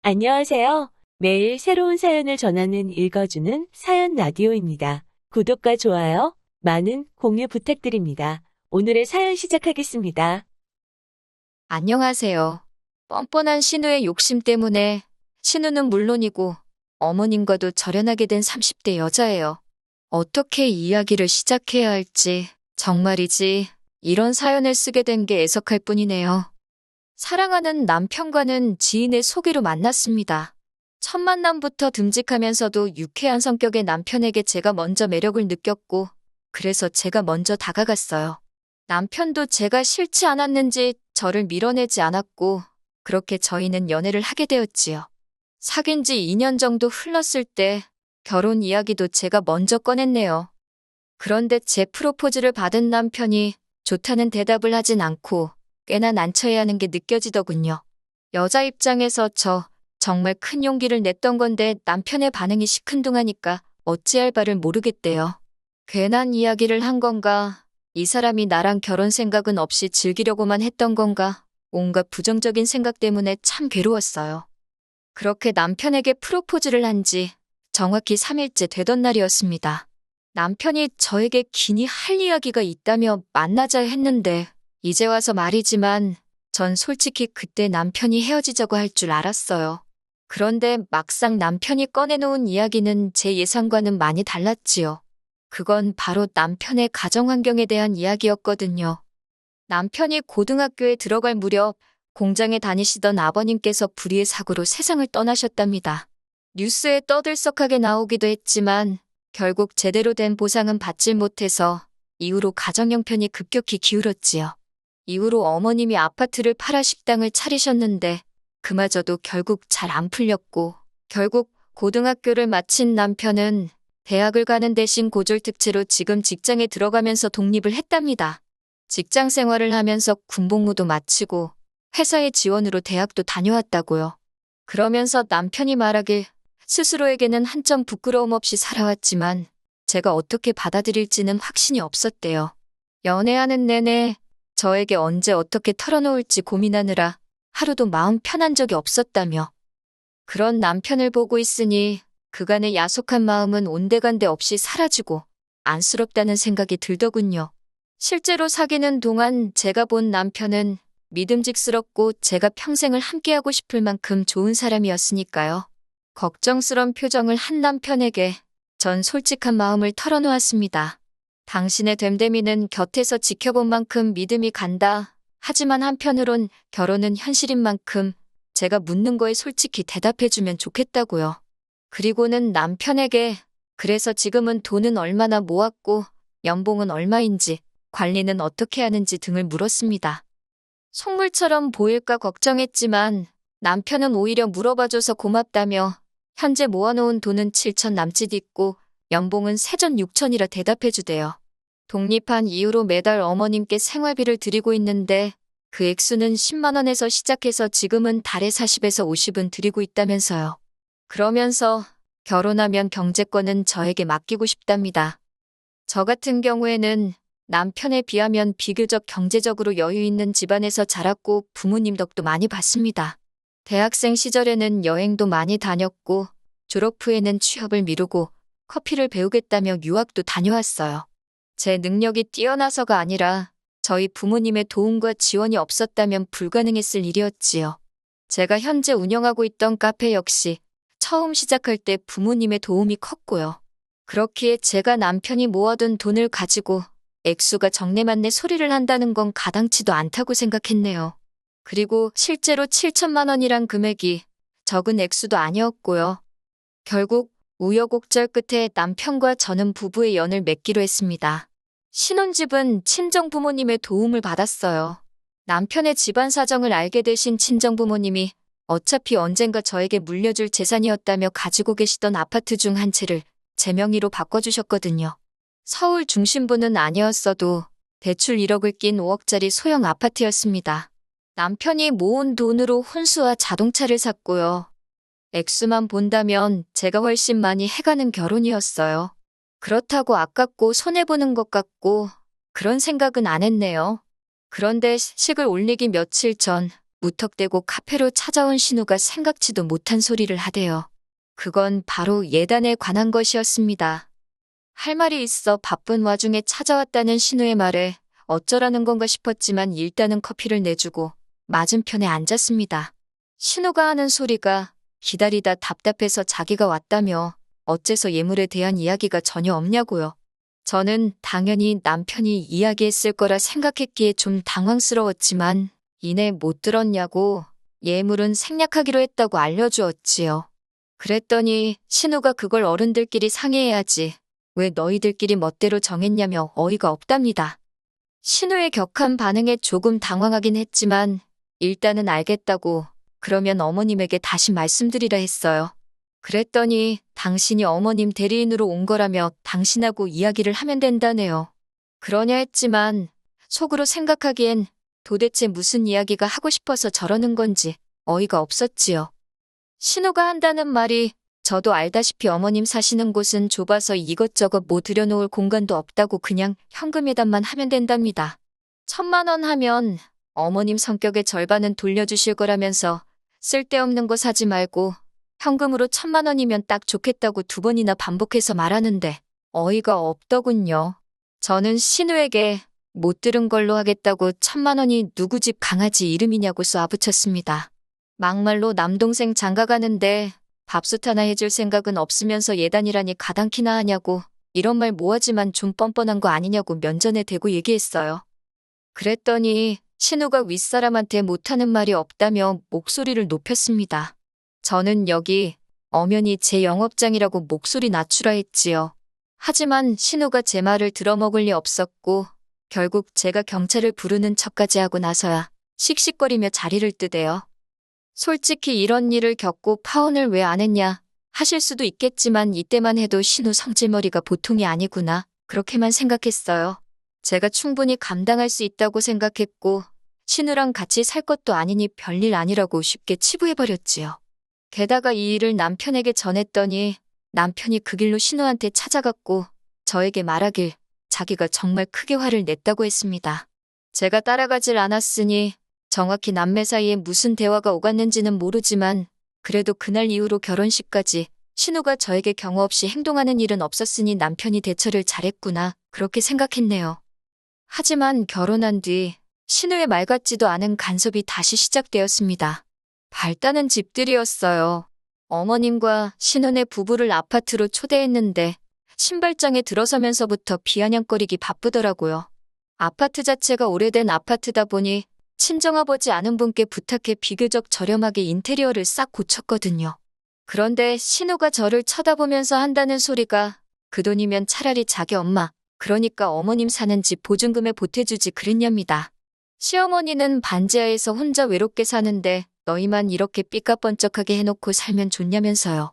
안녕하세요. 매일 새로운 사연을 전하는 읽어주는 사연 라디오입니다. 구독과 좋아요, 많은 공유 부탁드립니다. 오늘의 사연 시작하겠습니다. 안녕하세요. 뻔뻔한 신우의 욕심 때문에 신우는 물론이고 어머님과도 절연하게 된 30대 여자예요. 어떻게 이야기를 시작해야 할지 정말이지 이런 사연을 쓰게 된 게 애석할 뿐이네요. 사랑하는 남편과는 지인의 소개로 만났습니다. 첫 만남부터 듬직하면서도 유쾌한 성격의 남편에게 제가 먼저 매력을 느꼈고 그래서 제가 먼저 다가갔어요. 남편도 제가 싫지 않았는지 저를 밀어내지 않았고 그렇게 저희는 연애를 하게 되었지요. 사귄 지 2년 정도 흘렀을 때 결혼 이야기도 제가 먼저 꺼냈네요. 그런데 제 프로포즈를 받은 남편이 좋다는 대답을 하진 않고 꽤나 난처해하는 게 느껴지더군요. 여자 입장에서 정말 큰 용기를 냈던 건데 남편의 반응이 시큰둥하니까 어찌할 바를 모르겠대요. 괜한 이야기를 한 건가? 이 사람이 나랑 결혼 생각은 없이 즐기려고만 했던 건가? 온갖 부정적인 생각 때문에 참 괴로웠어요. 그렇게 남편에게 프로포즈를 한 지 정확히 3일째 되던 날이었습니다. 남편이 저에게 긴히 할 이야기가 있다며 만나자 했는데 이제 와서 말이지만 전 솔직히 그때 남편이 헤어지자고 할 줄 알았어요. 그런데 막상 남편이 꺼내놓은 이야기는 제 예상과는 많이 달랐지요. 그건 바로 남편의 가정 환경에 대한 이야기였거든요. 남편이 고등학교에 들어갈 무렵 공장에 다니시던 아버님께서 불의의 사고로 세상을 떠나셨답니다. 뉴스에 떠들썩하게 나오기도 했지만 결국 제대로 된 보상은 받질 못해서 이후로 가정 형편이 급격히 기울었지요. 이후로 어머님이 아파트를 팔아 식당을 차리셨는데 그마저도 결국 잘 안 풀렸고 결국 고등학교를 마친 남편은 대학을 가는 대신 고졸특채로 지금 직장에 들어가면서 독립을 했답니다. 직장 생활을 하면서 군복무도 마치고 회사의 지원으로 대학도 다녀왔다고요. 그러면서 남편이 말하길 스스로에게는 한점 부끄러움 없이 살아왔지만 제가 어떻게 받아들일지는 확신이 없었대요. 연애하는 내내 저에게 언제 어떻게 털어놓을지 고민하느라 하루도 마음 편한 적이 없었다며. 그런 남편을 보고 있으니 그간의 야속한 마음은 온데간데 없이 사라지고 안쓰럽다는 생각이 들더군요. 실제로 사귀는 동안 제가 본 남편은 믿음직스럽고 제가 평생을 함께하고 싶을 만큼 좋은 사람이었으니까요. 걱정스런 표정을 한 남편에게 전 솔직한 마음을 털어놓았습니다. 당신의 됨됨이는 곁에서 지켜본 만큼 믿음이 간다. 하지만 한편으론 결혼은 현실인 만큼 제가 묻는 거에 솔직히 대답해주면 좋겠다고요. 그리고는 남편에게 그래서 지금은 돈은 얼마나 모았고 연봉은 얼마인지 관리는 어떻게 하는지 등을 물었습니다. 속물처럼 보일까 걱정했지만 남편은 오히려 물어봐줘서 고맙다며 현재 모아놓은 돈은 7천 남짓 있고 연봉은 세전 6천이라 대답해주대요. 독립한 이후로 매달 어머님께 생활비를 드리고 있는데 그 액수는 10만 원에서 시작해서 지금은 달에 40에서 50은 드리고 있다면서요. 그러면서 결혼하면 경제권은 저에게 맡기고 싶답니다. 저 같은 경우에는 남편에 비하면 비교적 경제적으로 여유 있는 집안에서 자랐고 부모님 덕도 많이 봤습니다. 대학생 시절에는 여행도 많이 다녔고 졸업 후에는 취업을 미루고 커피를 배우겠다며 유학도 다녀왔어요. 제 능력이 뛰어나서가 아니라 저희 부모님의 도움과 지원이 없었다면 불가능했을 일이었지요. 제가 현재 운영하고 있던 카페 역시 처음 시작할 때 부모님의 도움이 컸고요. 그렇기에 제가 남편이 모아둔 돈을 가지고 액수가 정내만내 소리를 한다는 건 가당치도 않다고 생각했네요. 그리고 실제로 7천만 원이란 금액이 적은 액수도 아니었고요. 결국 우여곡절 끝에 남편과 저는 부부의 연을 맺기로 했습니다. 신혼집은 친정부모님의 도움을 받았어요. 남편의 집안 사정을 알게 되신 친정부모님이 어차피 언젠가 저에게 물려줄 재산이었다며 가지고 계시던 아파트 중 한 채를 제 명의로 바꿔주셨거든요. 서울 중심부는 아니었어도 대출 1억을 낀 5억짜리 소형 아파트였습니다. 남편이 모은 돈으로 혼수와 자동차를 샀고요. 액수만 본다면 제가 훨씬 많이 해가는 결혼이었어요. 그렇다고 아깝고 손해보는 것 같고 그런 생각은 안 했네요. 그런데 식을 올리기 며칠 전 무턱대고 카페로 찾아온 신우가 생각지도 못한 소리를 하대요. 그건 바로 예단에 관한 것이었습니다. 할 말이 있어 바쁜 와중에 찾아왔다는 신우의 말에 어쩌라는 건가 싶었지만 일단은 커피를 내주고 맞은편에 앉았습니다. 신우가 하는 소리가 기다리다 답답해서 자기가 왔다며 어째서 예물에 대한 이야기가 전혀 없냐고요. 저는 당연히 남편이 이야기했을 거라 생각했기에 좀 당황스러웠지만 이내 못 들었냐고 예물은 생략하기로 했다고 알려주었지요. 그랬더니 신우가 그걸 어른들끼리 상의해야지 왜 너희들끼리 멋대로 정했냐며 어이가 없답니다. 신우의 격한 반응에 조금 당황하긴 했지만 일단은 알겠다고 그러면 어머님에게 다시 말씀드리라 했어요. 그랬더니 당신이 어머님 대리인으로 온 거라며 당신하고 이야기를 하면 된다네요. 그러냐 했지만 속으로 생각하기엔 도대체 무슨 이야기가 하고 싶어서 저러는 건지 어이가 없었지요. 신우가 한다는 말이 저도 알다시피 어머님 사시는 곳은 좁아서 이것저것 뭐 들여놓을 공간도 없다고 그냥 현금예단만 하면 된답니다. 1,000만 원 하면 어머님 성격의 절반은 돌려주실 거라면서 쓸데없는 거 사지 말고 현금으로 1,000만 원이면 딱 좋겠다고 2번이나 반복해서 말하는데 어이가 없더군요. 저는 신우에게 못 들은 걸로 하겠다고 1,000만 원이 누구 집 강아지 이름이냐고 쏘아붙였습니다. 막말로 남동생 장가가는데 밥솥 하나 해줄 생각은 없으면서 예단이라니 가당키나 하냐고 이런 말 뭐하지만 좀 뻔뻔한 거 아니냐고 면전에 대고 얘기했어요. 그랬더니 신우가 윗사람한테 못하는 말이 없다며 목소리를 높였습니다. 저는 여기 엄연히 제 영업장이라고 목소리 낮추라 했지요. 하지만 신우가 제 말을 들어먹을 리 없었고 결국 제가 경찰을 부르는 척까지 하고 나서야 씩씩거리며 자리를 뜨대요. 솔직히 이런 일을 겪고 파혼을 왜 안 했냐 하실 수도 있겠지만 이때만 해도 신우 성질머리가 보통이 아니구나 그렇게만 생각했어요. 제가 충분히 감당할 수 있다고 생각했고 신우랑 같이 살 것도 아니니 별일 아니라고 쉽게 치부해버렸지요. 게다가 이 일을 남편에게 전했더니 남편이 그 길로 신우한테 찾아갔고 저에게 말하길 자기가 정말 크게 화를 냈다고 했습니다. 제가 따라가질 않았으니 정확히 남매 사이에 무슨 대화가 오갔는지는 모르지만 그래도 그날 이후로 결혼식까지 신우가 저에게 경호 없이 행동하는 일은 없었으니 남편이 대처를 잘했구나 그렇게 생각했네요. 하지만 결혼한 뒤 신우의 말 같지도 않은 간섭이 다시 시작되었습니다. 발단은 집들이었어요. 어머님과 신우네 부부를 아파트로 초대했는데 신발장에 들어서면서부터 비아냥거리기 바쁘더라고요. 아파트 자체가 오래된 아파트다 보니 친정아버지 아는 분께 부탁해 비교적 저렴하게 인테리어를 싹 고쳤거든요. 그런데 신우가 저를 쳐다보면서 한다는 소리가 그 돈이면 차라리 자기 엄마, 그러니까 어머님 사는 집 보증금에 보태주지 그랬냐입니다. 시어머니는 반지하에서 혼자 외롭게 사는데 너희만 이렇게 삐까뻔쩍하게 해놓고 살면 좋냐면서요.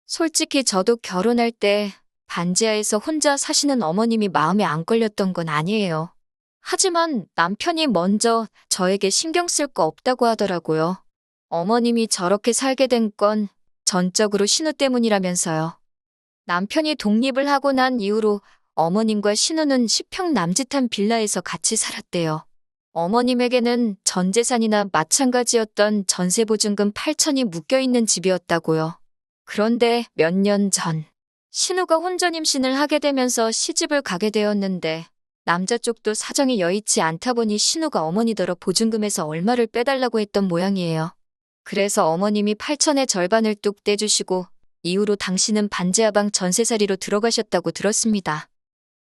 솔직히 저도 결혼할 때 반지하에서 혼자 사시는 어머님이 마음에 안 걸렸던 건 아니에요. 하지만 남편이 먼저 저에게 신경 쓸 거 없다고 하더라고요. 어머님이 저렇게 살게 된 건 전적으로 신우 때문이라면서요. 남편이 독립을 하고 난 이후로 어머님과 신우는 10평 남짓한 빌라에서 같이 살았대요. 어머님에게는 전 재산이나 마찬가지였던 전세보증금 8천이 묶여있는 집이었다고요. 그런데 몇 년 전 신우가 혼전 임신을 하게 되면서 시집을 가게 되었는데 남자 쪽도 사정이 여의치 않다 보니 신우가 어머니더러 보증금에서 얼마를 빼달라고 했던 모양이에요. 그래서 어머님이 8천의 절반을 뚝 떼주시고 이후로 당신은 반지하방 전세살이로 들어가셨다고 들었습니다.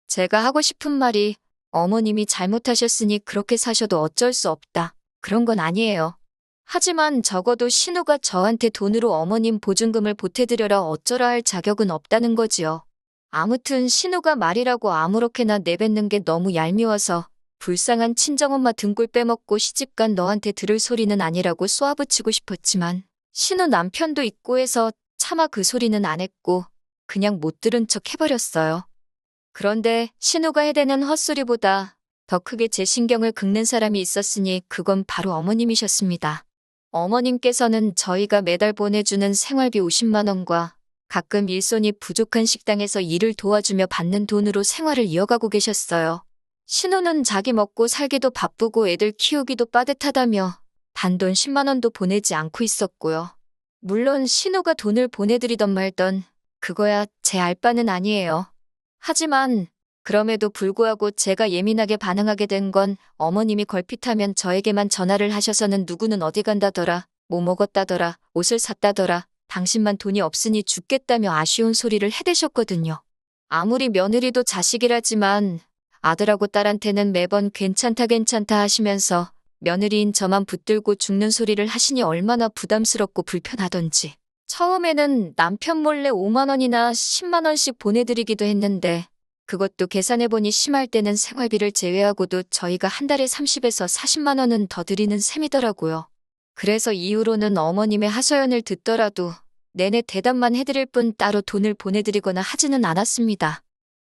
제가 하고 싶은 말이 어머님이 잘못하셨으니 그렇게 사셔도 어쩔 수 없다. 그런 건 아니에요. 하지만 적어도 신우가 저한테 돈으로 어머님 보증금을 보태드려라 어쩌라 할 자격은 없다는 거지요. 아무튼 신우가 말이라고 아무렇게나 내뱉는 게 너무 얄미워서 불쌍한 친정엄마 등골 빼먹고 시집간 너한테 들을 소리는 아니라고 쏘아붙이고 싶었지만 신우 남편도 있고 해서 차마 그 소리는 안 했고 그냥 못 들은 척 해버렸어요. 그런데 신우가 해대는 헛소리보다 더 크게 제 신경을 긁는 사람이 있었으니 그건 바로 어머님이셨습니다. 어머님께서는 저희가 매달 보내주는 생활비 50만 원과 가끔 일손이 부족한 식당에서 일을 도와주며 받는 돈으로 생활을 이어가고 계셨어요. 신우는 자기 먹고 살기도 바쁘고 애들 키우기도 빠듯하다며 단돈 10만 원도 보내지 않고 있었고요. 물론 신우가 돈을 보내드리던 말던 그거야 제 알 바는 아니에요. 하지만 그럼에도 불구하고 제가 예민하게 반응하게 된 건 어머님이 걸핏하면 저에게만 전화를 하셔서는 누구는 어디 간다더라, 뭐 먹었다더라, 옷을 샀다더라, 당신만 돈이 없으니 죽겠다며 아쉬운 소리를 해대셨거든요. 아무리 며느리도 자식이라지만 아들하고 딸한테는 매번 괜찮다 괜찮다 하시면서 며느리인 저만 붙들고 죽는 소리를 하시니 얼마나 부담스럽고 불편하던지. 처음에는 남편 몰래 5만 원이나 10만 원씩 보내드리기도 했는데 그것도 계산해보니 심할 때는 생활비를 제외하고도 저희가 한 달에 30에서 40만 원은 더 드리는 셈이더라고요. 그래서 이후로는 어머님의 하소연을 듣더라도 내내 대답만 해드릴 뿐 따로 돈을 보내드리거나 하지는 않았습니다.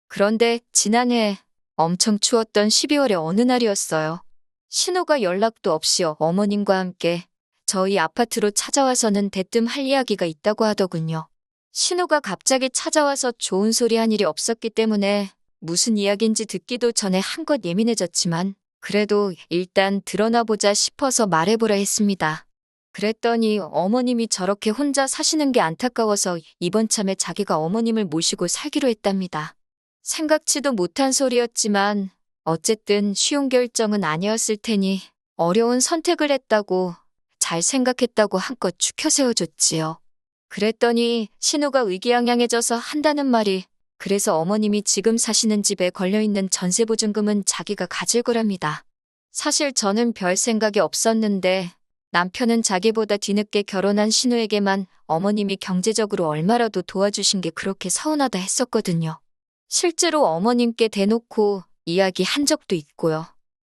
그런데 지난해 엄청 추웠던 12월의 어느 날이었어요. 신우가 연락도 없이 어머님과 함께 저희 아파트로 찾아와서는 대뜸 할 이야기가 있다고 하더군요. 신우가 갑자기 찾아와서 좋은 소리 한 일이 없었기 때문에 무슨 이야기인지 듣기도 전에 한껏 예민해졌지만 그래도 일단 드러나보자 싶어서 말해보라 했습니다. 그랬더니 어머님이 저렇게 혼자 사시는 게 안타까워서 이번 참에 자기가 어머님을 모시고 살기로 했답니다. 생각지도 못한 소리였지만 어쨌든 쉬운 결정은 아니었을 테니 어려운 선택을 했다고 잘 생각했다고 한껏 추켜 세워줬지요. 그랬더니 신우가 의기양양해져서 한다는 말이 그래서 어머님이 지금 사시는 집에 걸려있는 전세보증금은 자기가 가질 거랍니다. 사실 저는 별 생각이 없었는데 남편은 자기보다 뒤늦게 결혼한 신우에게만 어머님이 경제적으로 얼마라도 도와주신 게 그렇게 서운하다 했었거든요. 실제로 어머님께 대놓고 이야기한 적도 있고요.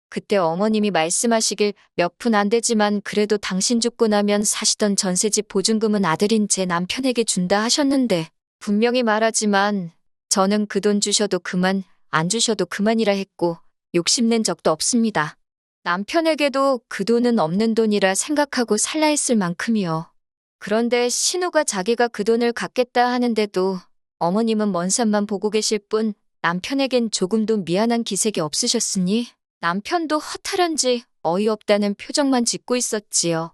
그때 어머님이 말씀하시길 몇 푼 안 되지만 그래도 당신 죽고 나면 사시던 전세집 보증금은 아들인 제 남편에게 준다 하셨는데 분명히 말하지만 저는 그 돈 주셔도 그만, 안 주셔도 그만이라 했고 욕심낸 적도 없습니다. 남편에게도 그 돈은 없는 돈이라 생각하고 살라 했을 만큼이요. 그런데 신우가 자기가 그 돈을 갚겠다 하는데도 어머님은 먼 산만 보고 계실 뿐 남편에겐 조금도 미안한 기색이 없으셨으니 남편도 허탈한지 어이없다는 표정만 짓고 있었지요.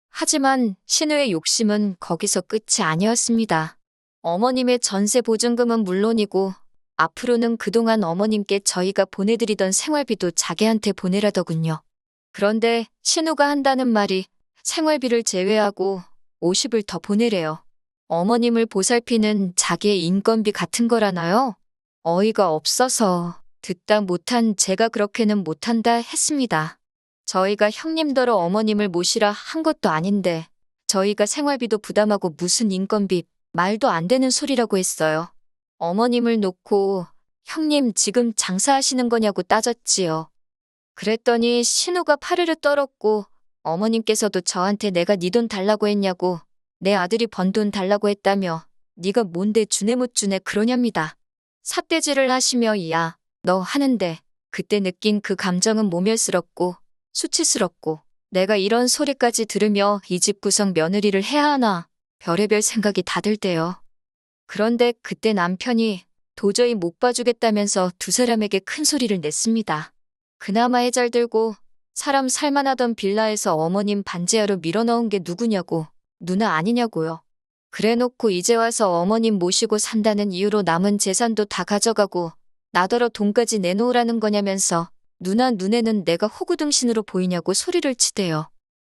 하지만 신우의 욕심은 거기서 끝이 아니었습니다. 어머님의 전세 보증금은 물론이고 앞으로는 그동안 어머님께 저희가 보내드리던 생활비도 자기한테 보내라더군요. 그런데 신우가 한다는 말이 생활비를 제외하고 50을 더 보내래요. 어머님을 보살피는 자기의 인건비 같은 거라나요? 어이가 없어서 듣다 못한 제가 그렇게는 못한다 했습니다. 저희가 형님더러 어머님을 모시라 한 것도 아닌데 저희가 생활비도 부담하고 무슨 인건비, 말도 안 되는 소리라고 했어요. 어머님을 놓고 형님 지금 장사하시는 거냐고 따졌지요. 그랬더니 신우가 파르르 떨었고 어머님께서도 저한테 내가 네 돈 달라고 했냐고 내 아들이 번 돈 달라고 했다며 네가 뭔데 주네 못 주네 그러냐입니다. 삿대질을 하시며 야, 너 하는데 그때 느낀 그 감정은 모멸스럽고 수치스럽고 내가 이런 소리까지 들으며 이 집 구성 며느리를 해야 하나 별의별 생각이 다 들 때요. 그런데 그때 남편이 도저히 못 봐주겠다면서 두 사람에게 큰 소리를 냈습니다. 그나마 해잘들고 사람 살만하던 빌라에서 어머님 반지하로 밀어넣은 게 누구냐고 누나 아니냐고요. 그래놓고 이제 와서 어머님 모시고 산다는 이유로 남은 재산도 다 가져가고 나더러 돈까지 내놓으라는 거냐면서 누나 눈에는 내가 호구등신으로 보이냐고 소리를 치대요.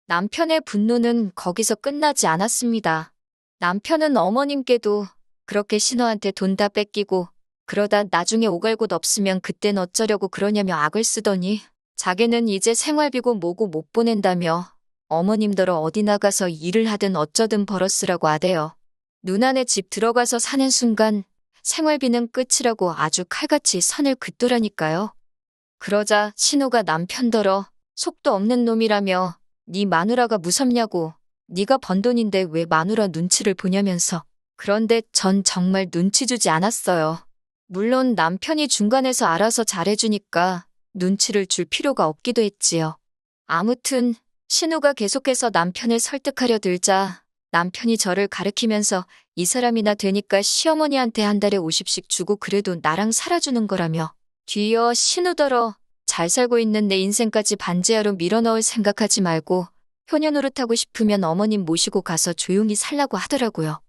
남편의 분노는 거기서 끝나지 않았습니다. 남편은 어머님께도 그렇게 신우한테 돈 다 뺏기고 그러다 나중에 오갈 곳 없으면 그땐 어쩌려고 그러냐며 악을 쓰더니 자기는 이제 생활비고 뭐고 못 보낸다며 어머님더러 어디 나가서 일을 하든 어쩌든 벌었으라고 하대요. 누나네 집 들어가서 사는 순간 생활비는 끝이라고 아주 칼같이 선을 긋더라니까요. 그러자 신우가 남편더러 속도 없는 놈이라며 네 마누라가 무섭냐고 네가 번 돈인데 왜 마누라 눈치를 보냐면서 그런데 전 정말 눈치 주지 않았어요. 물론 남편이 중간에서 알아서 잘해주니까 눈치를 줄 필요가 없기도 했지요. 아무튼 신우가 계속해서 남편을 설득하려 들자 남편이 저를 가리키면서 이 사람이나 되니까 시어머니한테 한 달에 50씩 주고 그래도 나랑 살아주는 거라며 뒤이어 신우더러 잘 살고 있는 내 인생까지 반지하로 밀어넣을 생각하지 말고 효녀 노릇하고 싶으면 어머님 모시고 가서 조용히 살라고 하더라고요.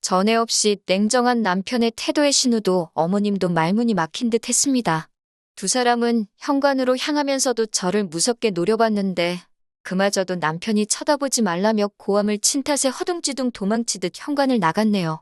전에 없이 냉정한 남편의 태도에 신우도 어머님도 말문이 막힌 듯 했습니다. 두 사람은 현관으로 향하면서도 저를 무섭게 노려봤는데 그마저도 남편이 쳐다보지 말라며 고함을 친 탓에 허둥지둥 도망치듯 현관을 나갔네요.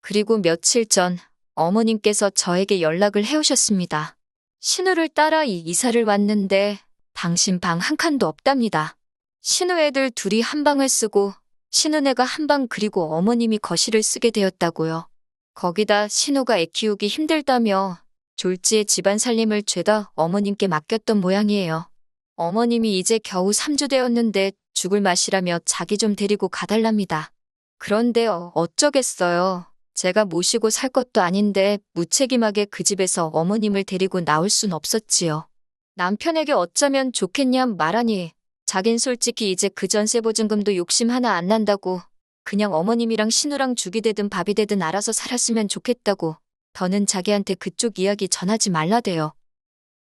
그리고 며칠 전 어머님께서 저에게 연락을 해오셨습니다. 신우를 따라 이사를 왔는데 당신 방 한 칸도 없답니다. 신우 애들 둘이 한 방을 쓰고 신우네가 한 방 그리고 어머님이 거실을 쓰게 되었다고요. 거기다 신우가 애 키우기 힘들다며 졸지에 집안 살림을 죄다 어머님께 맡겼던 모양이에요. 어머님이 이제 겨우 3주 되었는데 죽을 맛이라며 자기 좀 데리고 가달랍니다. 그런데 어쩌겠어요. 제가 모시고 살 것도 아닌데 무책임하게 그 집에서 어머님을 데리고 나올 순 없었지요. 남편에게 어쩌면 좋겠냐 말하니 자긴 솔직히 이제 그 전세 보증금도 욕심 하나 안 난다고 그냥 어머님이랑 신우랑 죽이 되든 밥이 되든 알아서 살았으면 좋겠다고 더는 자기한테 그쪽 이야기 전하지 말라대요.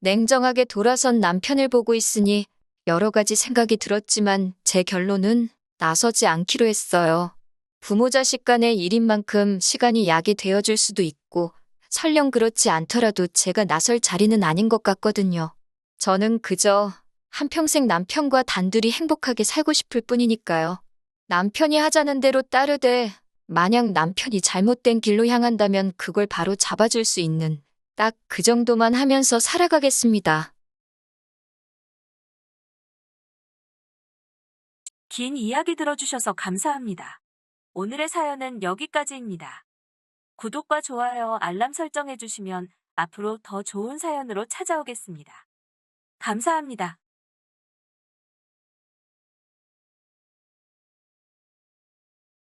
냉정하게 돌아선 남편을 보고 있으니 여러 가지 생각이 들었지만 제 결론은 나서지 않기로 했어요. 부모 자식 간의 일인 만큼 시간이 약이 되어줄 수도 있고 설령 그렇지 않더라도 제가 나설 자리는 아닌 것 같거든요. 저는 그저 한평생 남편과 단둘이 행복하게 살고 싶을 뿐이니까요. 남편이 하자는 대로 따르되 만약 남편이 잘못된 길로 향한다면 그걸 바로 잡아줄 수 있는 딱 그 정도만 하면서 살아가겠습니다. 긴 이야기 들어주셔서 감사합니다. 오늘의 사연은 여기까지입니다. 구독과 좋아요, 알람 설정해주시면 앞으로 더 좋은 사연으로 찾아오겠습니다. 감사합니다.